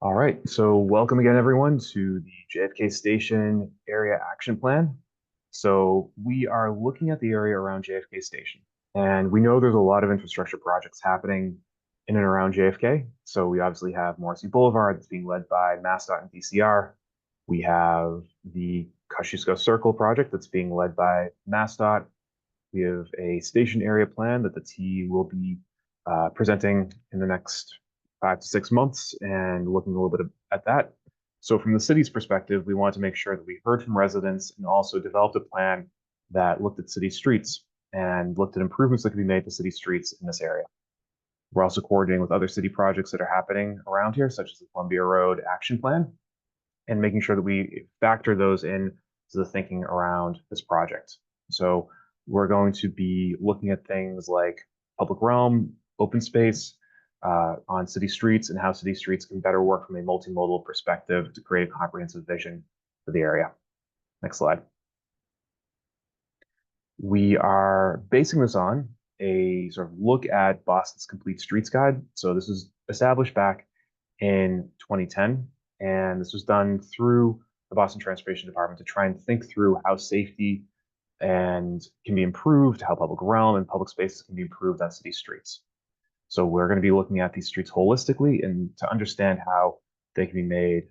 All right, so welcome again, everyone, to the JFK Station Area Action Plan. So we are looking at the area around JFK Station, and we know there's a lot of infrastructure projects happening in and around JFK. So we obviously have Morrissey Boulevard that's being led by MassDOT and DCR. We have the Kosciuszko Circle project that's being led by MassDOT. We have a station area plan that the T will be presenting in the next 5 to 6 months and looking a little bit at that. So from the city's perspective, we want to make sure that we heard from residents and also developed a plan that looked at city streets and looked at improvements that could be made to city streets in this area. We're also coordinating with other city projects that are happening around here, such as the Columbia Road Action Plan, and making sure that we factor those in to the thinking around this project. So we're going to be looking at things like public realm, open space on city streets, and how city streets can better work from a multimodal perspective to create a comprehensive vision for the area. Next slide. We are basing this on a sort of look at Boston's Complete Streets Guide. So this was established back in 2010, and this was done through the Boston Transportation Department to try and think through how safety and can be improved, how public realm and public spaces can be improved on city streets. So we're going to be looking at these streets holistically and to understand how they can be made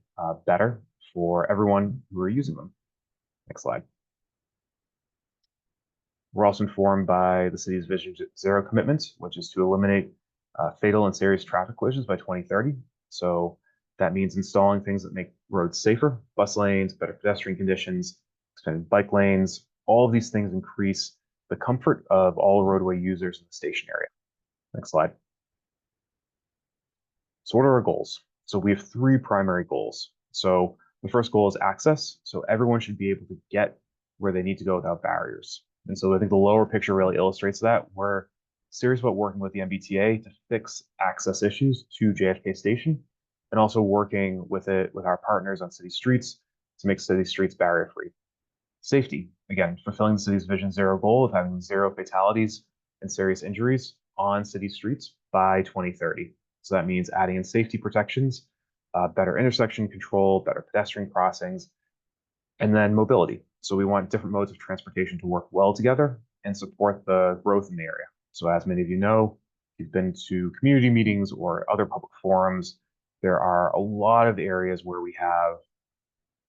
better for everyone who are using them. Next slide. We're also informed by the city's Vision Zero commitment, which is to eliminate fatal and serious traffic collisions by 2030. So that means installing things that make roads safer, bus lanes, better pedestrian conditions, expanded bike lanes. All of these things increase the comfort of all roadway users in the station area. Next slide. So what are our goals? So we have three primary goals. So the first goal is access. So everyone should be able to get where they need to go without barriers. And so I think the lower picture really illustrates that. We're serious about working with the MBTA to fix access issues to JFK Station, and also working with our partners on city streets to make city streets barrier-free. Safety, again, fulfilling the city's Vision Zero goal of having zero fatalities and serious injuries on city streets by 2030. So that means adding in safety protections, better intersection control, better pedestrian crossings, and then mobility. So we want different modes of transportation to work well together and support the growth in the area. So as many of you know, if you've been to community meetings or other public forums, there are a lot of areas where we have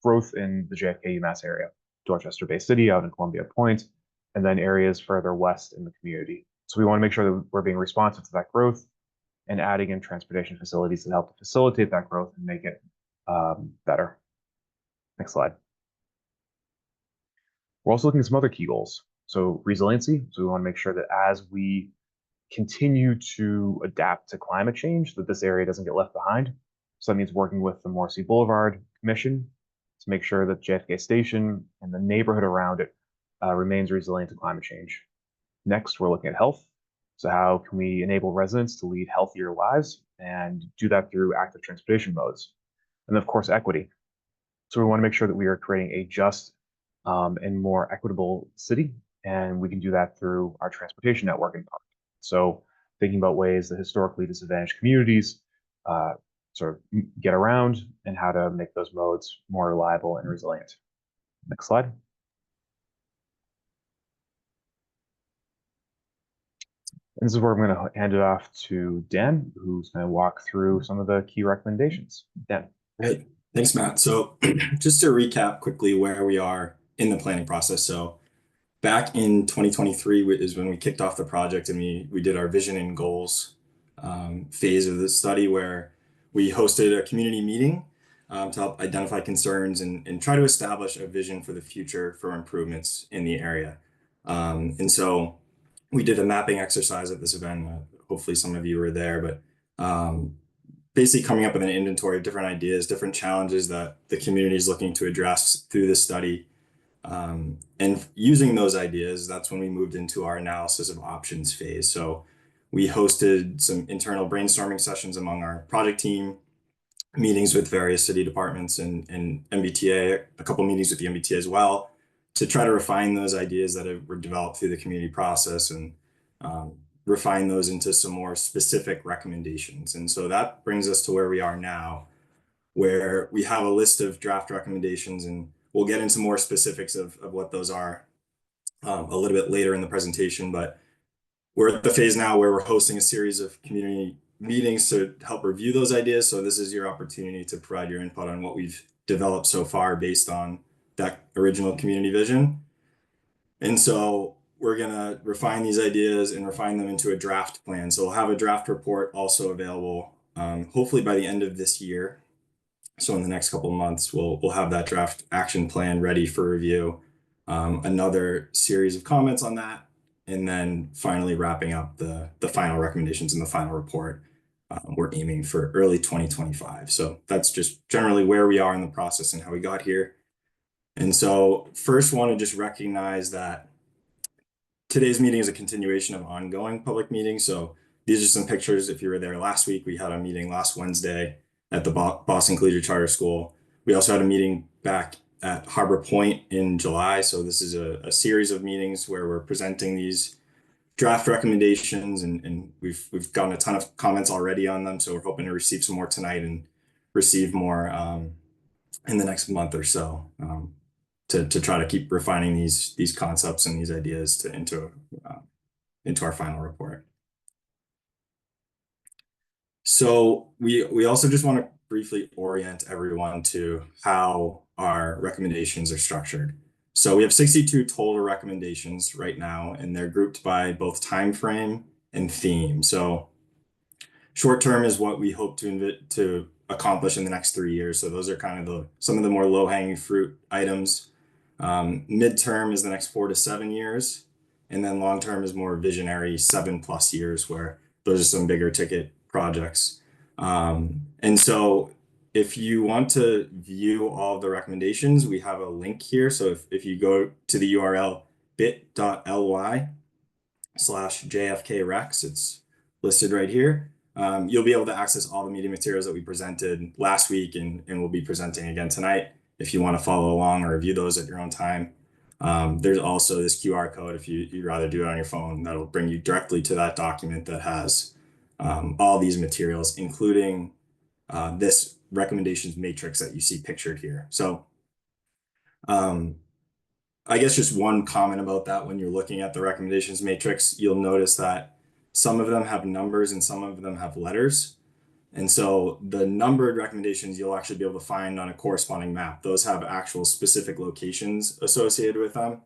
growth in the JFK UMass area, Dorchester Bay City out in Columbia Point, and then areas further west in the community. So we want to make sure that we're being responsive to that growth and adding in transportation facilities that help to facilitate that growth and make it better. Next slide. We're also looking at some other key goals. So resiliency. So we want to make sure that as we continue to adapt to climate change, that this area doesn't get left behind. So that means working with the Morrissey Boulevard Commission to make sure that JFK Station and the neighborhood around it remains resilient to climate change. Next, we're looking at health. So how can we enable residents to lead healthier lives and do that through active transportation modes? And of course, equity. So we want to make sure that we are creating a just and more equitable city, and we can do that through our transportation network in part. So thinking about ways that historically disadvantaged communities sort of get around and how to make those modes more reliable and resilient. Next slide. And this is where I'm going to hand it off to Dan, who's going to walk through some of the key recommendations. Dan. Great. Thanks, Matt. So just to recap quickly where we are in the planning process. So back in 2023 is when we kicked off the project and we did our vision and goals phase of the study, where we hosted a community meeting to help identify concerns and try to establish a vision for the future for improvements in the area. And so we did a mapping exercise at this event. Hopefully some of you were there, but basically coming up with an inventory of different ideas, different challenges that the community is looking to address through this study. And using those ideas, that's when we moved into our analysis of options phase. So we hosted some internal brainstorming sessions among our project team, meetings with various city departments and MBTA, a couple meetings with the MBTA as well, to try to refine those ideas that were developed through the community process and refine those into some more specific recommendations. And so that brings us to where we are now. where we have a list of draft recommendations, and we'll get into more specifics of what those are a little bit later in the presentation. But we're at the phase now where we're hosting a series of community meetings to help review those ideas. So this is your opportunity to provide your input on what we've developed so far based on that original community vision. And so we're going to refine these ideas and refine them into a draft plan. So we'll have a draft report also available, hopefully by the end of this year. So in the next couple of months, we'll have that draft action plan ready for review. Another series of comments on that, and then finally wrapping up the final recommendations in the final report. We're aiming for early 2025. So that's just generally where we are in the process and how we got here. And so first want to just recognize that today's meeting is a continuation of ongoing public meetings. So these are some pictures. If you were there last week, we had a meeting last Wednesday at the Boston Collegiate Charter School. We also had a meeting back at Harbor Point in July. So this is a series of meetings where we're presenting these draft recommendations, and we've gotten a ton of comments already on them. So we're hoping to receive some more tonight and receive more in the next month or so. To try to keep refining these concepts and these ideas into our final report. So we also just want to briefly orient everyone to how our recommendations are structured. So we have 62 total recommendations right now, and they're grouped by both time frame and theme. So short term is what we hope to accomplish in the next 3 years. So those are kind of some of the more low hanging fruit items. Midterm is the next 4 to 7 years, and then long term is more visionary 7+ years, where those are some bigger ticket projects. And so if you want to view all of the recommendations, we have a link here. So if you go to the URL bit.ly/JFK it's listed right here. You'll be able to access all the meeting materials that we presented last week and we'll be presenting again tonight if you want to follow along or review those at your own time. There's also this QR code if you'd rather do it on your phone. That'll bring you directly to that document that has all these materials, including this recommendations matrix that you see pictured here. So I guess just one comment about that: when you're looking at the recommendations matrix, you'll notice that some of them have numbers and some of them have letters. And so the numbered recommendations you'll actually be able to find on a corresponding map. Those have actual specific locations associated with them.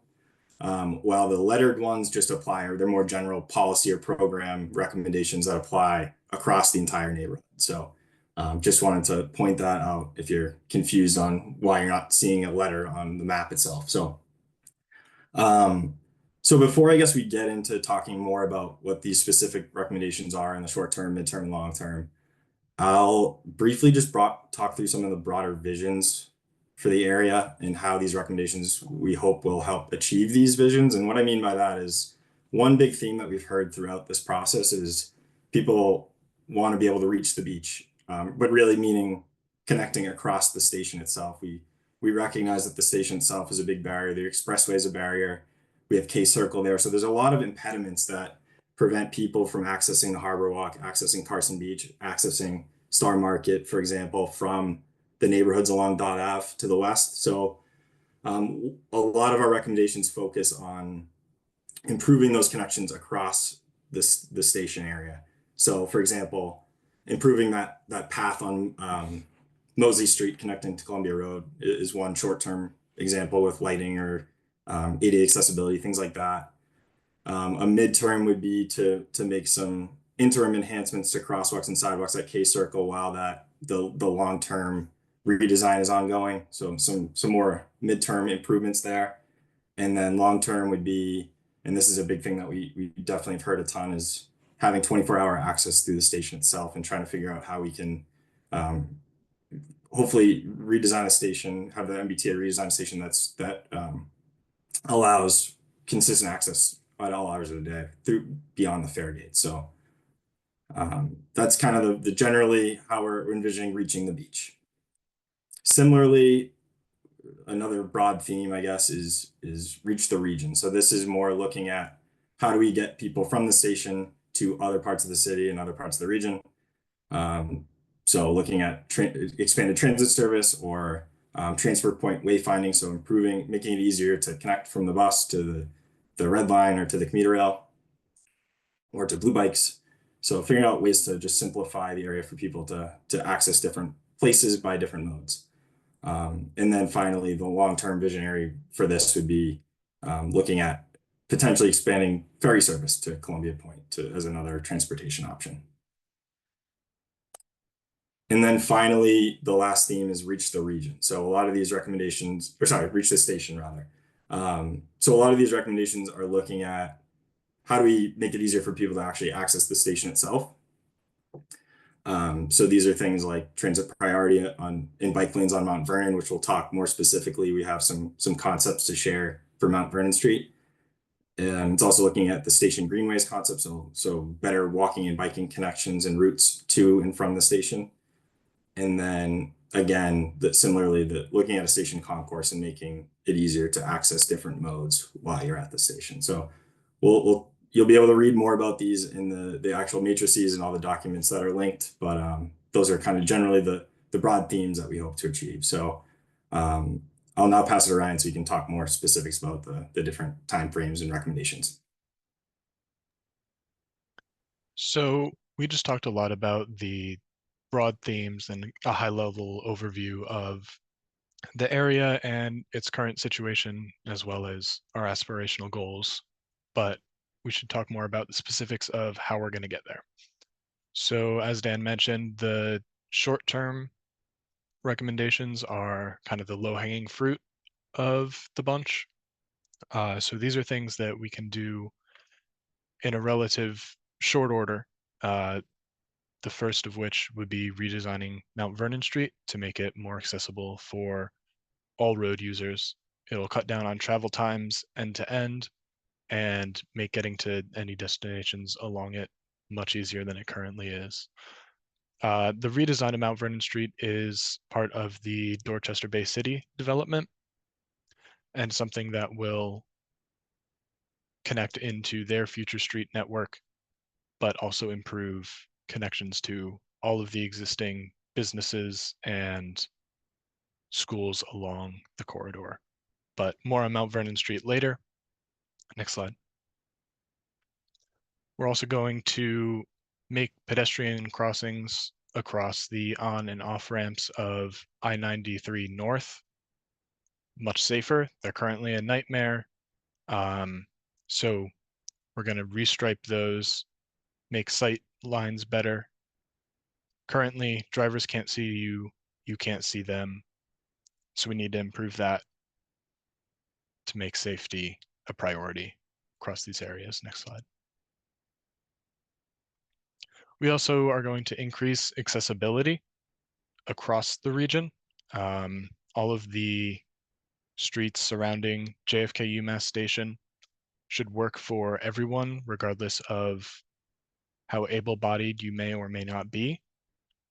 While the lettered ones just apply, or they're more general policy or program recommendations that apply across the entire neighborhood. So just wanted to point that out if you're confused on why you're not seeing a letter on the map itself. So before I guess we get into talking more about what these specific recommendations are in the short term, midterm, and long term, I'll briefly just talk through some of the broader visions for the area and how these recommendations we hope will help achieve these visions. And what I mean by that is, one big theme that we've heard throughout this process is people want to be able to reach the beach, but really meaning connecting across the station itself. We recognize that the station itself is a big barrier. The expressway is a barrier. We have K Circle there. So there's a lot of impediments that prevent people from accessing the Harbor Walk, accessing Carson Beach, accessing Star Market, for example, from the neighborhoods along Dot Ave to the west. So a lot of our recommendations focus on improving those connections across the station area. So for example, improving that path on Mosley Street connecting to Columbia Road is one short-term example, with lighting or ADA accessibility, things like that. A midterm would be to make some interim enhancements to crosswalks and sidewalks at K Circle while the long-term redesign is ongoing. So some more midterm improvements there. And then long-term would be, and this is a big thing that we definitely have heard a ton, is having 24-hour access through the station itself and trying to figure out how we can hopefully redesign a station, have the MBTA redesign a station that allows consistent access at all hours of the day through beyond the fare gate. So that's kind of the generally how we're envisioning reaching the beach. Similarly, another broad theme, I guess, is reach the region. So this is more looking at how do we get people from the station to other parts of the city and other parts of the region. So looking at expanded transit service or transfer point wayfinding, so making it easier to connect from the bus to the red line or to the commuter rail or to blue bikes. So figuring out ways to just simplify the area for people to access different places by different modes. And then finally, the long-term visionary for this would be looking at potentially expanding ferry service to Columbia Point as another transportation option. And then finally, the last theme is reach the region. So a lot of these recommendations, or sorry, reach the station rather. So a lot of these recommendations are looking at how do we make it easier for people to actually access the station itself. So these are things like transit priority in bike lanes on Mount Vernon, which we'll talk more specifically. We have some concepts to share for Mount Vernon Street. And it's also looking at the station greenways concept, so better walking and biking connections and routes to and from the station. And then again, similarly, looking at a station concourse and making it easier to access different modes while you're at the station. So you'll be able to read more about these in the actual matrices and all the documents that are linked. But those are kind of generally the broad themes that we hope to achieve. So I'll now pass it to Ryan so you can talk more specifics about the different timeframes and recommendations. So we just talked a lot about the broad themes and a high-level overview of the area and its current situation, as well as our aspirational goals. But we should talk more about the specifics of how we're going to get there. So as Dan mentioned, the short-term recommendations are kind of the low-hanging fruit of the bunch. So these are things that we can do in a relative short order. The first of which would be redesigning Mount Vernon Street to make it more accessible for all road users. It'll cut down on travel times end to end and make getting to any destinations along it much easier than it currently is. The redesign of Mount Vernon Street is part of the Dorchester Bay City development and something that will connect into their future street network, but also improve connections to all of the existing businesses and schools along the corridor. But more on Mount Vernon Street later. Next slide. We're also going to make pedestrian crossings across the on and off ramps of I-93 North much safer. They're currently a nightmare. So we're going to restripe those, make sight lines better. Currently, drivers can't see you, you can't see them. So we need to improve that to make safety a priority across these areas. Next slide. We also are going to increase accessibility across the region. All of the streets surrounding JFK UMass station should work for everyone, regardless of how able-bodied you may or may not be.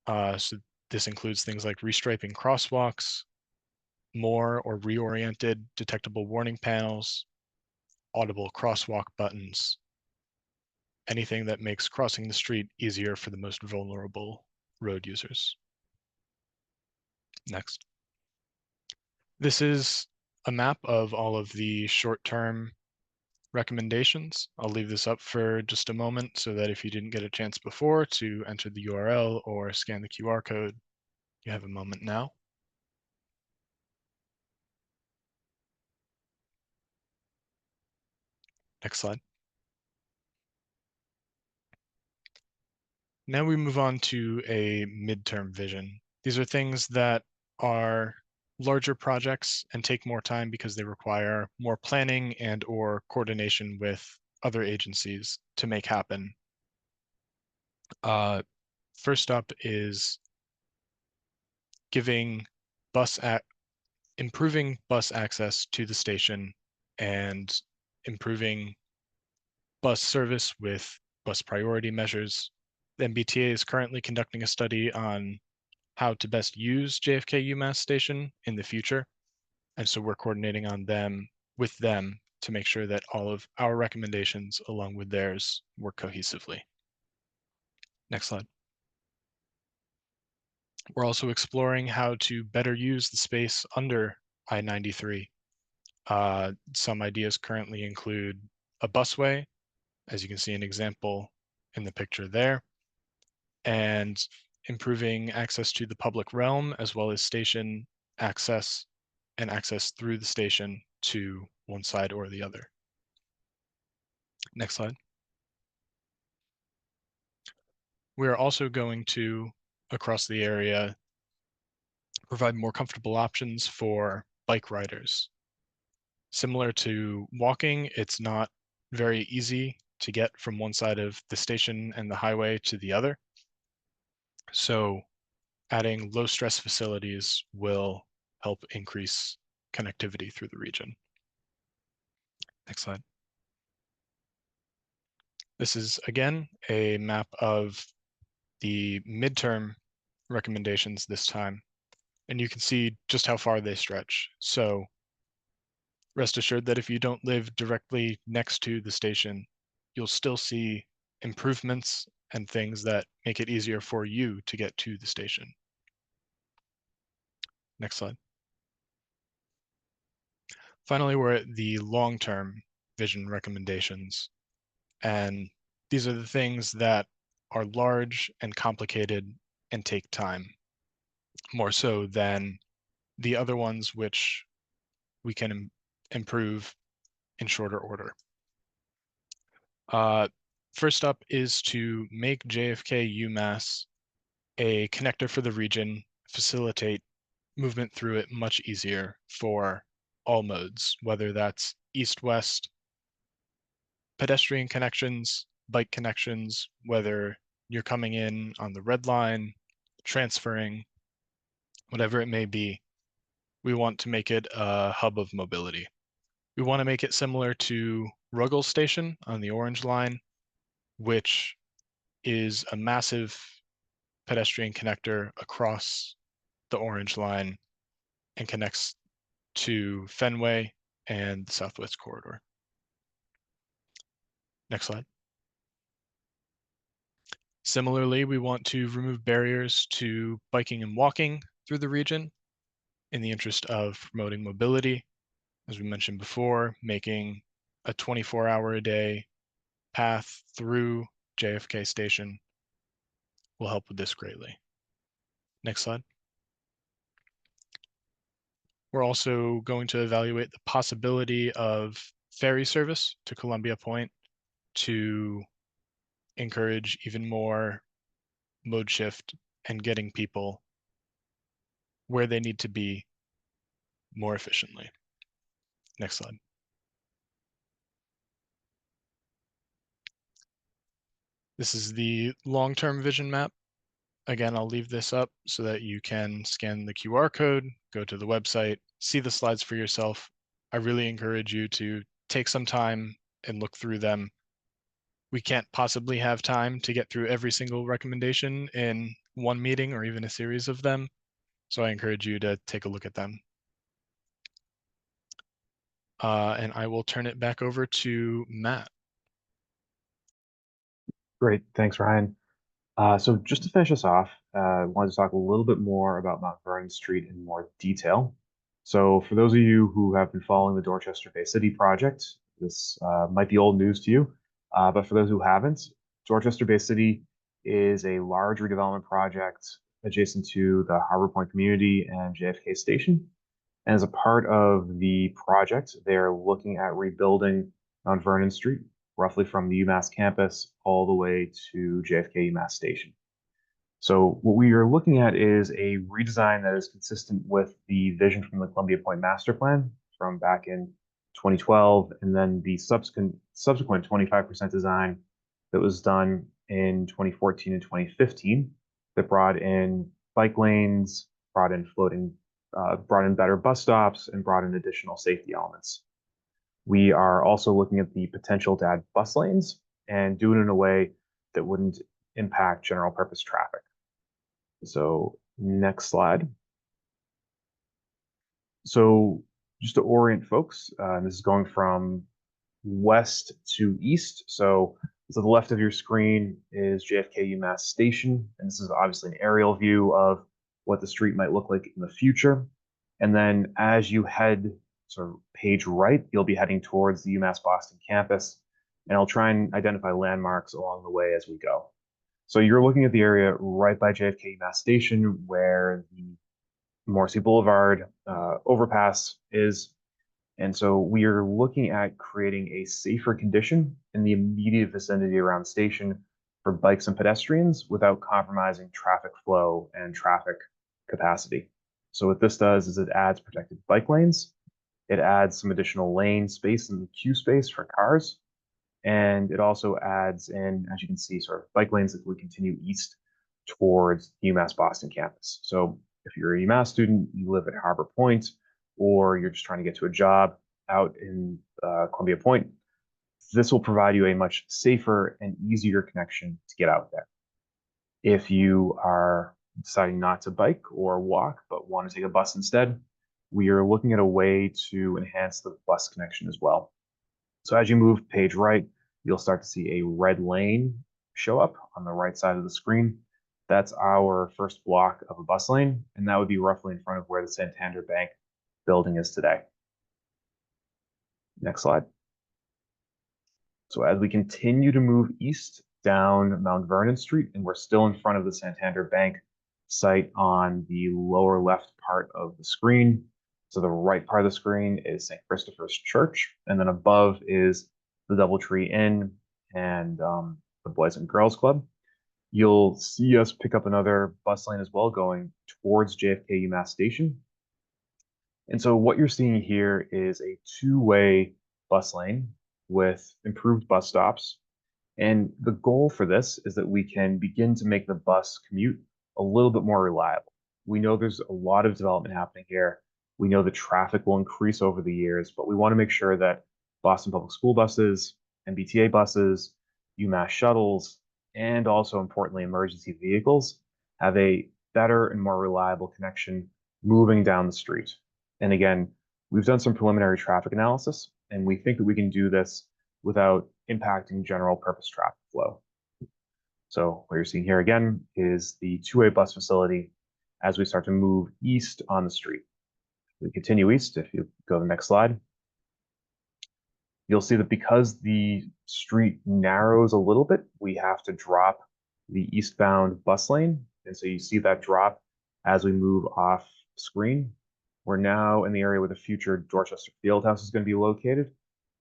So this includes things like restriping crosswalks, more or reoriented detectable warning panels, audible crosswalk buttons, anything that makes crossing the street easier for the most vulnerable road users. Next. This is a map of all of the short-term recommendations. I'll leave this up for just a moment so that if you didn't get a chance before to enter the URL or scan the QR code, you have a moment now. Next slide. Now we move on to a midterm vision. These are things that are larger projects and take more time because they require more planning and or coordination with other agencies to make happen. First up is improving bus access to the station and improving bus service with bus priority measures. The MBTA is currently conducting a study on how to best use JFK UMass station in the future. And so we're coordinating with them to make sure that all of our recommendations along with theirs work cohesively. Next slide. We're also exploring how to better use the space under I-93. Some ideas currently include a busway, as you can see an example in the picture there, and improving access to the public realm, as well as station access and access through the station to one side or the other. Next slide. We are also going to, across the area, provide more comfortable options for bike riders. Similar to walking, it's not very easy to get from one side of the station and the highway to the other. So adding low stress facilities will help increase connectivity through the region. Next slide. This is, again, a map of the midterm recommendations this time, and you can see just how far they stretch. So rest assured that if you don't live directly next to the station, you'll still see improvements and things that make it easier for you to get to the station. Next slide. Finally, we're at the long-term vision recommendations. And these are the things that are large and complicated and take time, more so than the other ones which we can improve in shorter order. First up is to make JFK UMass a connector for the region, facilitate movement through it much easier for all modes, whether that's east-west pedestrian connections, bike connections, whether you're coming in on the red line, transferring, whatever it may be. We want to make it a hub of mobility. We want to make it similar to Ruggles Station on the Orange Line, which is a massive pedestrian connector across the Orange Line and connects to Fenway and the Southwest Corridor. Next slide. Similarly, we want to remove barriers to biking and walking through the region in the interest of promoting mobility. As we mentioned before, making a 24-hour-a-day path through JFK Station will help with this greatly. Next slide. We're also going to evaluate the possibility of ferry service to Columbia Point to encourage even more mode shift and getting people where they need to be more efficiently. Next slide. This is the long-term vision map. Again, I'll leave this up so that you can scan the QR code, go to the website, see the slides for yourself. I really encourage you to take some time and look through them. We can't possibly have time to get through every single recommendation in one meeting or even a series of them. So I encourage you to take a look at them. And I will turn it back over to Matt. Great. Thanks, Ryan. So just to finish us off, I wanted to talk a little bit more about Mount Vernon Street in more detail. So for those of you who have been following the Dorchester Bay City project, this might be old news to you, but for those who haven't, Dorchester Bay City is a large redevelopment project adjacent to the Harbor Point community and JFK Station. And as a part of the project, they're looking at rebuilding Mount Vernon Street, roughly from the UMass campus all the way to JFK UMass Station. So what we are looking at is a redesign that is consistent with the vision from the Columbia Point Master Plan from back in 2012, and then the subsequent 25% design that was done in 2014 and 2015 that brought in bike lanes, brought in better bus stops, and brought in additional safety elements. We are also looking at the potential to add bus lanes and do it in a way that wouldn't impact general purpose traffic. So next slide. So just to orient folks, this is going from west to east. So to the left of your screen is JFK UMass Station, and this is obviously an aerial view of what the street might look like in the future. And then as you head sort of page right, you'll be heading towards the UMass Boston campus, and I'll try and identify landmarks along the way as we go. So you're looking at the area right by JFK UMass Station where the Morrissey Boulevard overpass is. And so we are looking at creating a safer condition in the immediate vicinity around the station for bikes and pedestrians without compromising traffic flow and traffic capacity. So what this does is it adds protected bike lanes. It adds some additional lane space in the queue space for cars. And it also adds in, as you can see, sort of bike lanes that would continue east towards the UMass Boston campus. So if you're a UMass student, you live at Harbor Point, or you're just trying to get to a job out in Columbia Point, this will provide you a much safer and easier connection to get out there. If you are deciding not to bike or walk, but want to take a bus instead, we are looking at a way to enhance the bus connection as well. So as you move page right, you'll start to see a red lane show up on the right side of the screen. That's our first block of a bus lane, and that would be roughly in front of where the Santander Bank building is today. Next slide. So as we continue to move east down Mount Vernon Street, and we're still in front of the Santander Bank site on the lower left part of the screen. So the right part of the screen is St. Christopher's Church, and then above is the Doubletree Inn and the Boys and Girls Club. You'll see us pick up another bus lane as well going towards JFK UMass Station. And so what you're seeing here is a two-way bus lane with improved bus stops. And the goal for this is that we can begin to make the bus commute a little bit more reliable. We know there's a lot of development happening here. We know the traffic will increase over the years, but we want to make sure that Boston Public School buses, MBTA buses, UMass shuttles, and also importantly, emergency vehicles have a better and more reliable connection moving down the street. And again, we've done some preliminary traffic analysis, and we think that we can do this without impacting general purpose traffic flow. So what you're seeing here again is the two-way bus facility as we start to move east on the street. We continue east. If you go to the next slide, you'll see that because the street narrows a little bit, we have to drop the eastbound bus lane. And so you see that drop as we move off screen. We're now in the area where the future Dorchester Fieldhouse is going to be located.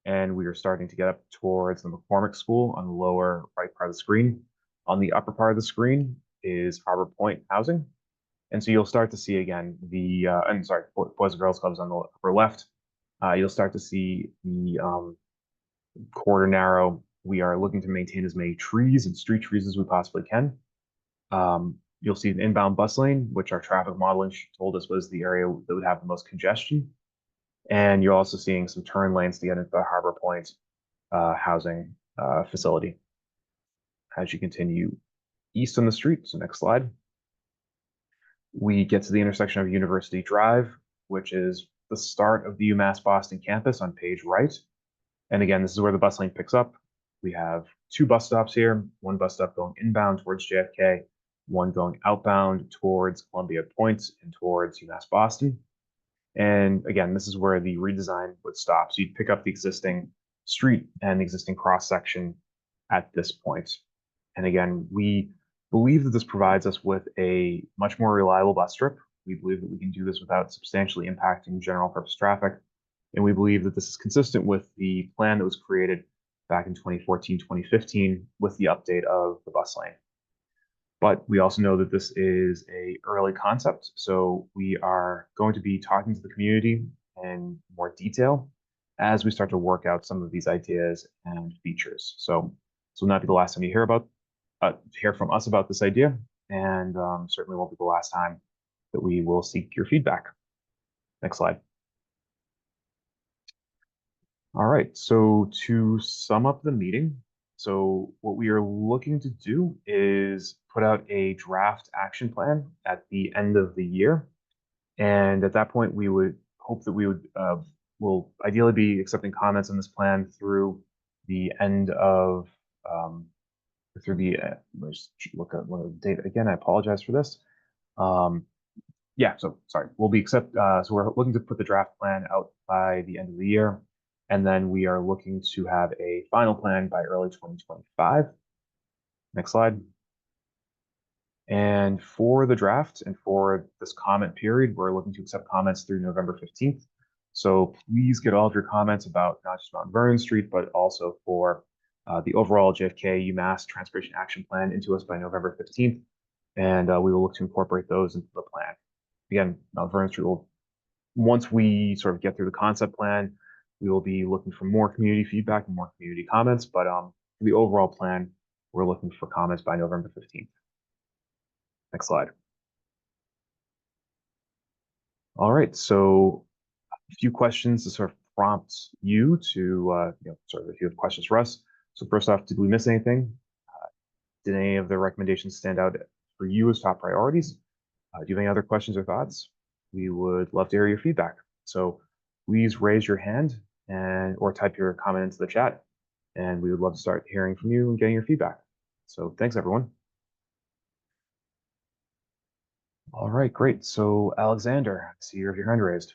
And we are starting to get up towards the McCormick School on the lower right part of the screen. On the upper part of the screen is Harbor Point housing. And so you'll start to see again the, Boys and Girls Clubs on the upper left. You'll start to see the corridor narrow. We are looking to maintain as many trees and street trees as we possibly can. You'll see an inbound bus lane, which our traffic modeling told us was the area that would have the most congestion. And you're also seeing some turn lanes to get into the Harbor Point housing facility. As you continue east on the street, so next slide, we get to the intersection of University Drive, which is the start of the UMass Boston campus on page right. And again, this is where the bus lane picks up. We have two bus stops here, one bus stop going inbound towards JFK, one going outbound towards Columbia Point and towards UMass Boston. And again, this is where the redesign would stop. So you'd pick up the existing street and the existing cross section at this point. And again, we believe that this provides us with a much more reliable bus trip. We believe that we can do this without substantially impacting general purpose traffic. And we believe that this is consistent with the plan that was created back in 2014, 2015 with the update of the bus lane. But we also know that this is an early concept, so we are going to be talking to the community in more detail as we start to work out some of these ideas and features. So this will not be the last time you hear from us about this idea, and certainly won't be the last time that we will seek your feedback. Next slide. All right, so to sum up the meeting, so what we are looking to do is put out a draft action plan at the end of the year. And at that point, we would hope that we will ideally be accepting comments on this plan through the end of, let's look at the date again. I apologize for this. Yeah, so sorry, so we're looking to put the draft plan out by the end of the year, and then we are looking to have a final plan by early 2025. Next slide. And for the draft and for this comment period, we're looking to accept comments through November 15th. So please get all of your comments about not just Mount Vernon Street, but also for the overall JFK UMass Transportation Action Plan into us by November 15th. And we will look to incorporate those into the plan. Again, Mount Vernon Street will, once we sort of get through the concept plan, we will be looking for more community feedback and more community comments. But for the overall plan, we're looking for comments by November 15th. Next slide. All right, so a few questions to sort of prompt you to, sort of if you have questions for us. So first off, did we miss anything? Did any of the recommendations stand out for you as top priorities? Do you have any other questions or thoughts? We would love to hear your feedback. So please raise your hand or type your comment into the chat, and we would love to start hearing from you and getting your feedback. So thanks, everyone. All right, great. So Alexander, I see you have your hand raised.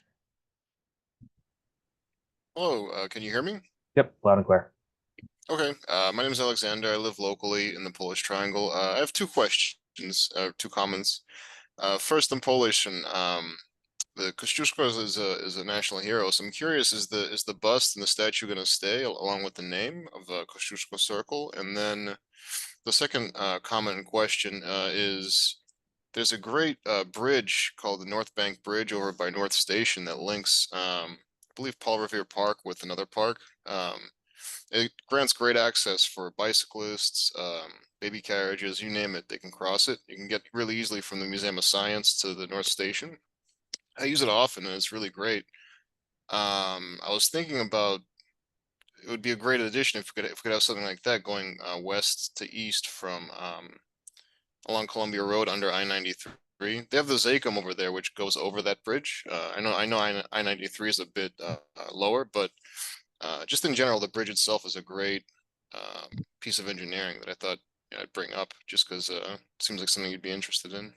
Hello, can you hear me? Yep, loud and clear. Okay, my name is Alexander. I live locally in the Polish Triangle. I have two questions, two comments. First in Polish, and the Kościuszko is a national hero. So I'm curious: is the bust and the statue going to stay along with the name of Kościuszko Circle? And then the second comment and question is: there's a great bridge called the North Bank Bridge over by North Station that links, I believe, Paul Revere Park with another park. It grants great access for bicyclists, baby carriages, you name it, they can cross it. You can get really easily from the Museum of Science to the North Station. I use it often and it's really great. I was thinking about it would be a great addition if we could have something like that going west to east from along Columbia Road under I-93. They have the Zacom over there, which goes over that bridge. I know I-93 is a bit lower, but just in general, the bridge itself is a great piece of engineering that I thought I'd bring up just because it seems like something you'd be interested in.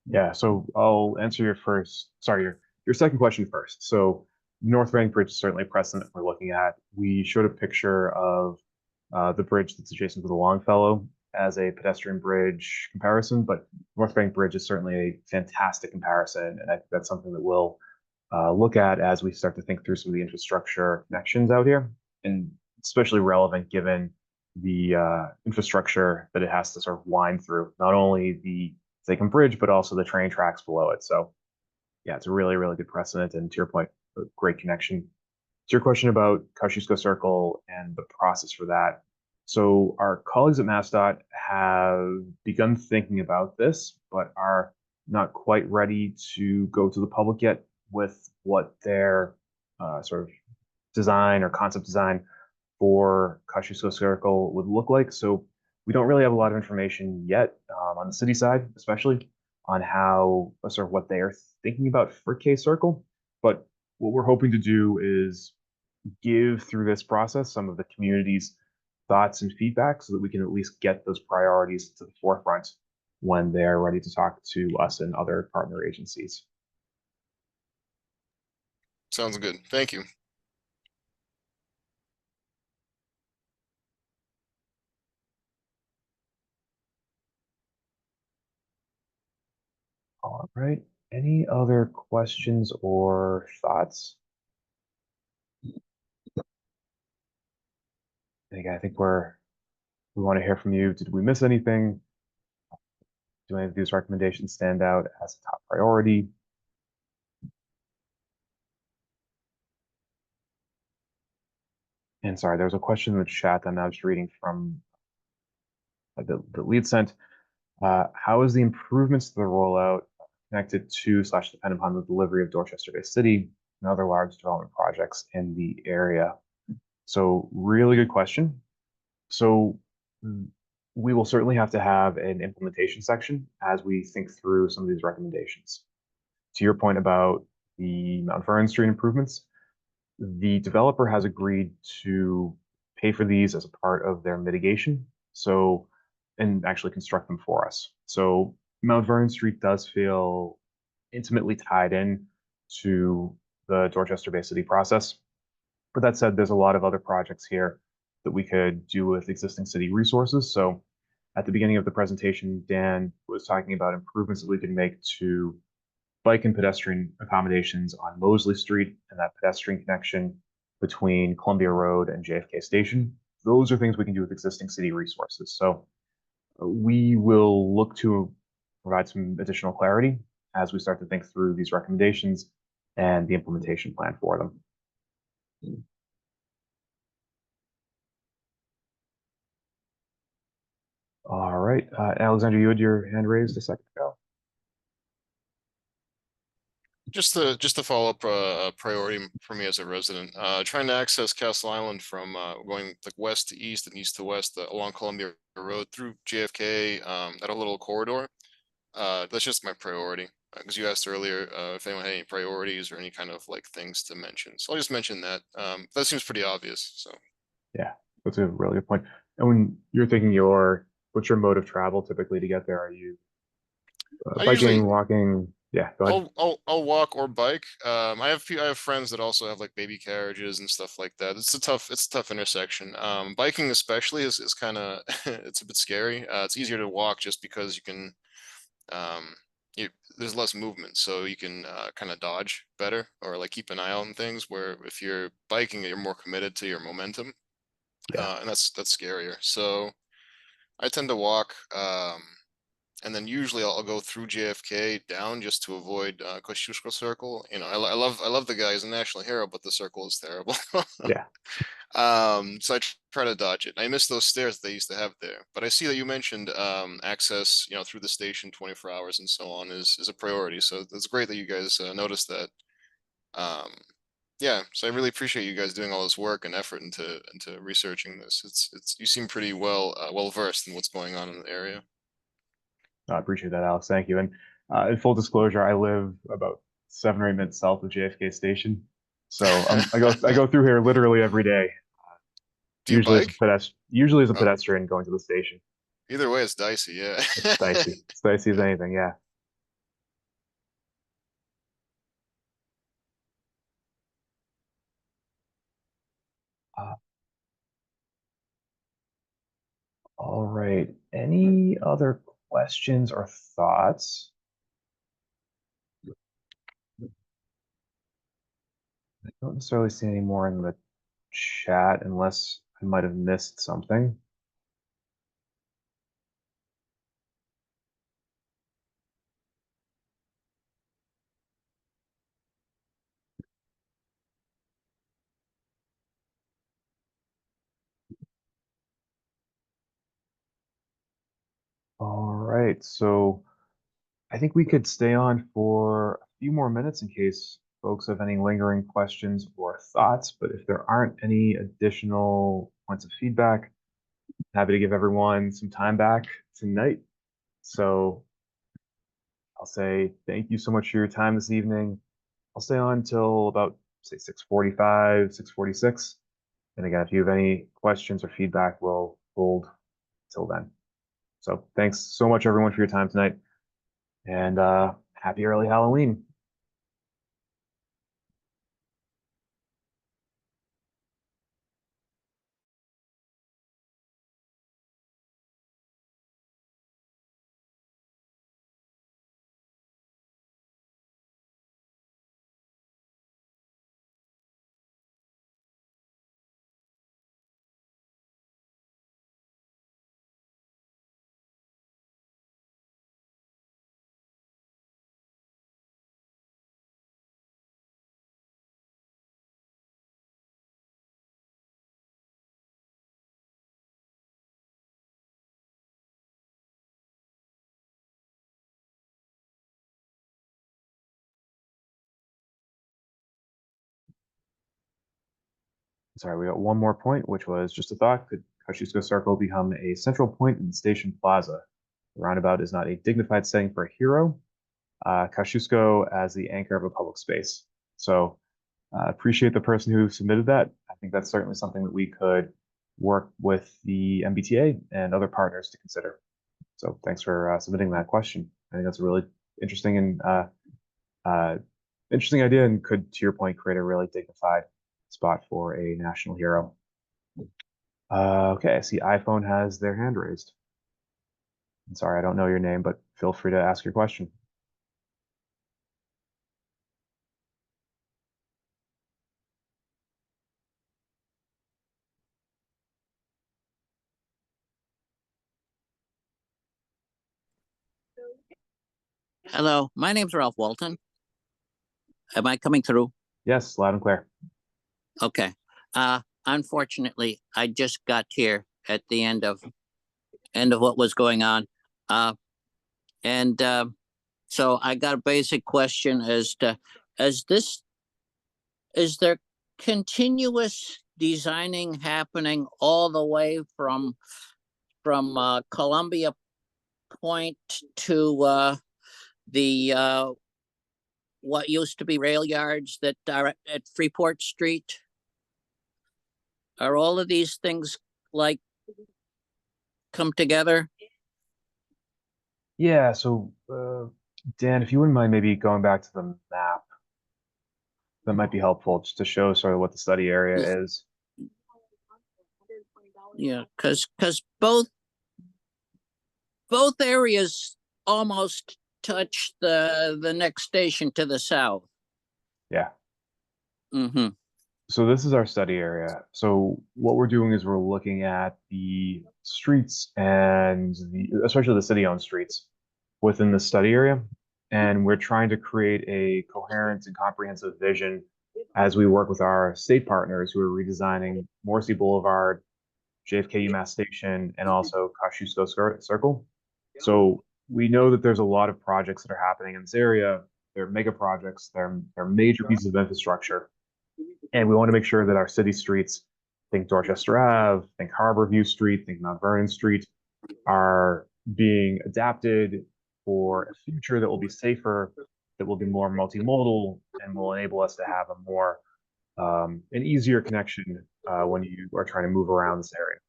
Yeah, so I'll answer your second question first. So North Bank Bridge is certainly a precedent we're looking at. We showed a picture of the bridge that's adjacent to the Longfellow as a pedestrian bridge comparison, but North Bank Bridge is certainly a fantastic comparison, and I think that's something that we'll look at as we start to think through some of the infrastructure connections out here, and especially relevant given the infrastructure that it has to sort of wind through, not only the Zachem Bridge, but also the train tracks below it. So yeah, it's a really, really good precedent. And to your point, a great connection. To your question about Kosciuszko Circle and the process for that. So our colleagues at MassDOT have begun thinking about this, but are not quite ready to go to the public yet with what their sort of design or concept design for Kosciuszko Circle would look like. So we don't really have a lot of information yet on the city side, especially on how sort of what they are thinking about for K Circle. But what we're hoping to do is give through this process some of the community's thoughts and feedback so that we can at least get those priorities to the forefront when they're ready to talk to us and other partner agencies. Sounds good. Thank you. All right. Any other questions or thoughts? I think we want to hear from you. Did we miss anything? Do any of these recommendations stand out as a top priority? And sorry, there's a question in the chat that I'm now just reading from the lead sent. How is the improvements to the rollout connected to / dependent upon the delivery of Dorchester Bay City and other large development projects in the area? So really good question. So we will certainly have to have an implementation section as we think through some of these recommendations. To your point about the Mount Vernon Street improvements, the developer has agreed to pay for these as a part of their mitigation. So, and actually construct them for us. So Mount Vernon Street does feel intimately tied in to the Dorchester Bay City process. But that said, there's a lot of other projects here that we could do with existing city resources. So at the beginning of the presentation, Dan was talking about improvements that we could make to bike and pedestrian accommodations on Mosley Street and that pedestrian connection between Columbia Road and JFK Station. Those are things we can do with existing city resources. So we will look to provide some additional clarity as we start to think through these recommendations and the implementation plan for them. All right, Alexander, you had your hand raised a second ago. Just to follow up, a priority for me as a resident, trying to access Castle Island from going like west to east and east to west along Columbia Road through JFK, that a little corridor. That's just my priority. Because you asked earlier if anyone had any priorities or any kind of like things to mention. So I'll just mention that. That seems pretty obvious. So Yeah, that's a really good point. And when you're thinking what's your mode of travel typically to get there? Are you I biking, usually walking? Yeah, go ahead. I'll walk or bike. I have friends that also have like baby carriages and stuff like that. It's a tough intersection. Biking especially is kind of it's a bit scary. It's easier to walk just because you can um there's less movement, so you can kind of dodge better or like keep an eye on things. Where if you're biking, you're more committed to your momentum, Yeah, and that's scarier. So I tend to walk. And then usually I'll go through JFK down just to avoid Kosciuszko Circle. You know, I love the guy. He's a national hero, but the circle is terrible. yeah. So I try to dodge it. I miss those stairs they used to have there. But I see that you mentioned access, you know, through the station 24 hours and so on is a priority. So it's great that you guys noticed that. Um, yeah, so I really appreciate you guys doing all this work and effort into researching this. It's you seem pretty well versed in what's going on in the area. I appreciate that, Alex. Thank you. And in full disclosure, I live about 7 or 8 minutes south of JFK Station, so I go through here literally every day. Do you bike? Usually as a Oh, pedestrian going to the station. either way, it's dicey. Yeah. It's dicey. It's dicey as anything. Yeah. Uh, all right. Any other questions or thoughts? I don't necessarily see any more in the chat unless I might have missed something. All right. So I think we could stay on for a few more minutes in case folks have any lingering questions or thoughts. But if there aren't any additional points of feedback, happy to give everyone some time back tonight. So I'll say thank you so much for your time this evening. I'll stay on till about say 6:45, 6:46. And again, if you have any questions or feedback, we'll hold till then. So thanks so much everyone for your time tonight, and happy early Halloween. Sorry, we got one more point, which was just a thought. Could Kosciuszko Circle become a central point in the station plaza? The roundabout is not a dignified setting for a hero. Kosciuszko as the anchor of a public space. So appreciate the person who submitted that. I think that's certainly something that we could work with the MBTA and other partners to consider. So thanks for submitting that question. I think that's a really interesting and Interesting idea, and could, to your point, create a really dignified spot for a national hero. Okay, I see iPhone has their hand raised. I'm sorry, I don't know your name, but feel free to ask your question. Hello, my name's Ralph Walton. Am I coming through? Yes, loud and clear. Okay. Unfortunately, I just got here at the end of what was going on. And so I got a basic question as to is there continuous designing happening all the way from Columbia Point to the what used to be rail yards that are at Freeport Street? Are all of these things like come together? Yeah, so Dan, if you wouldn't mind maybe going back to the map, that might be helpful just to show sort of what the study area is. Yeah, because both areas almost touch the next station to the south. Yeah. Mm-hmm. So this is our study area. So what we're doing is we're looking at the streets and especially the city-owned streets within the study area. And we're trying to create a coherent and comprehensive vision as we work with our state partners who are redesigning Morrissey Boulevard, JFK UMass Station, and also Kosciuszko Circle. So we know that there's a lot of projects that are happening in this area. They're mega projects, they're major pieces of infrastructure. And we want to make sure that our city streets, think Dorchester Ave, think Harborview Street, think Mount Vernon Street, are being adapted for a future that will be safer, that will be more multimodal, and will enable us to have a more an easier connection when you are trying to move around this area.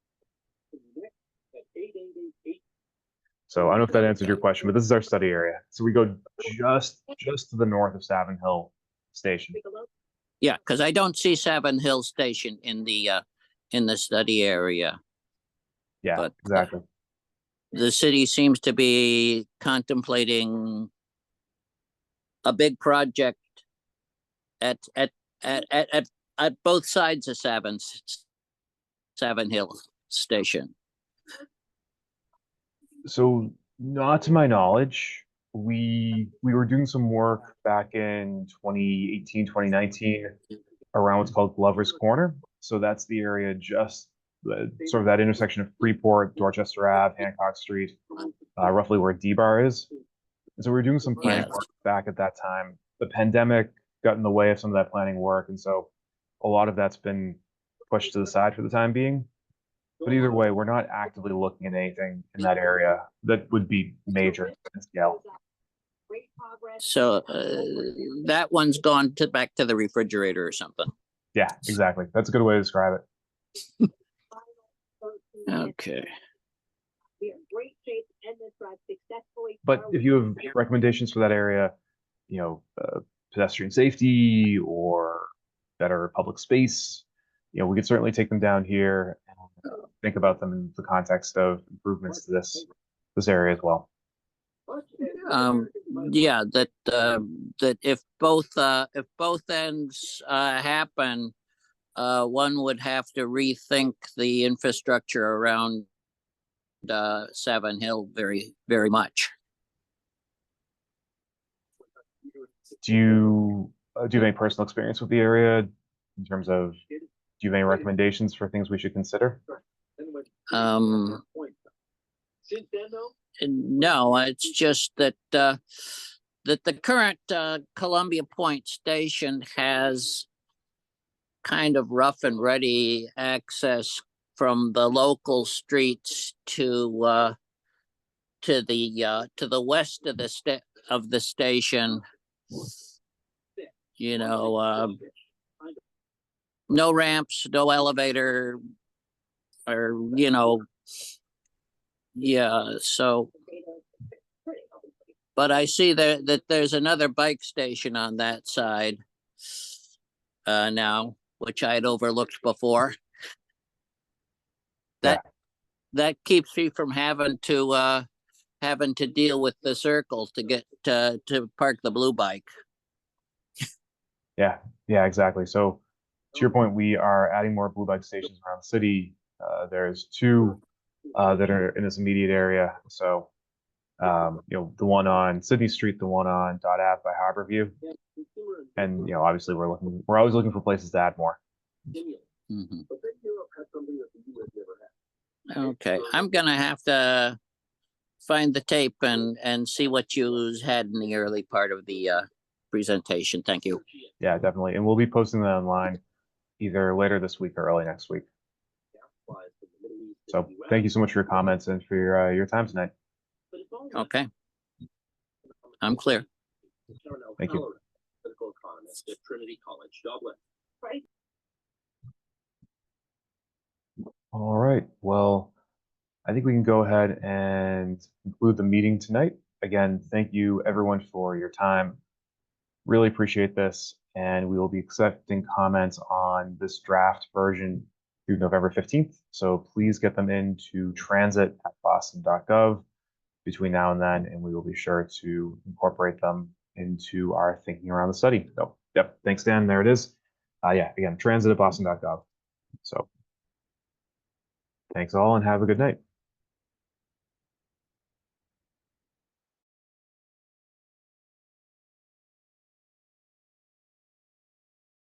So I don't know if that answered your question, but this is our study area. So we go just to the north of Savin Hill Station. Yeah, because I don't see Savin Hill Station in the study area. Yeah, but exactly. The city seems to be contemplating a big project at both sides of Savin Hill Station. So not to my knowledge, we were doing some work back in 2018, 2019 around what's called Glover's Corner. So that's the area just sort of that intersection of Freeport, Dorchester Ave, Hancock Street, roughly where D-Bar is. And so we were doing some planning work back at that time. The pandemic got in the way of some of that planning work, and so a lot of that's been pushed to the side for the time being. But either way, we're not actively looking at anything in that area that would be major in scale. So that one's gone back to the refrigerator or something. Yeah, exactly. That's a good way to describe it. Okay. But if you have recommendations for that area, you know, pedestrian safety or better public space, you know, we could certainly take them down here and think about them in the context of improvements to this area as well. Yeah, that if both ends happen, one would have to rethink the infrastructure around Savin Hill very, very much. Do you have any personal experience with the area in terms of, do you have any recommendations for things we should consider? No, it's just that that the current Columbia Point station has kind of rough and ready access from the local streets to the west of the station. You know, no ramps, no elevator, or yeah. So But I see that there's another bike station on that side now, which I had overlooked before. Yeah. That keeps me from having to deal with the circle to get to park the blue bike. Yeah, exactly. So to your point, we are adding more blue bike stations around the city. There's two that are in this immediate area. So, the one on Sydney Street, the one on Dot Ave by Harborview, and obviously we're always looking for places to add more. Mhm. Okay, I'm gonna have to find the tape and see what you had in the early part of the presentation. Thank you. Yeah, definitely. And we'll be posting that online either later this week or early next week. So thank you so much for your comments and for your time tonight. Okay. I'm clear. Thank you. All right. Well, I think we can go ahead and conclude the meeting tonight. Again, thank you everyone for your time. Really appreciate this. And we will be accepting comments on this draft version through November 15th. So please get them into transit@boston.gov between now and then, and we will be sure to incorporate them into our thinking around the study. So, yep, thanks, Dan. There it is. Again, transit@boston.gov. So, thanks all and have a good night.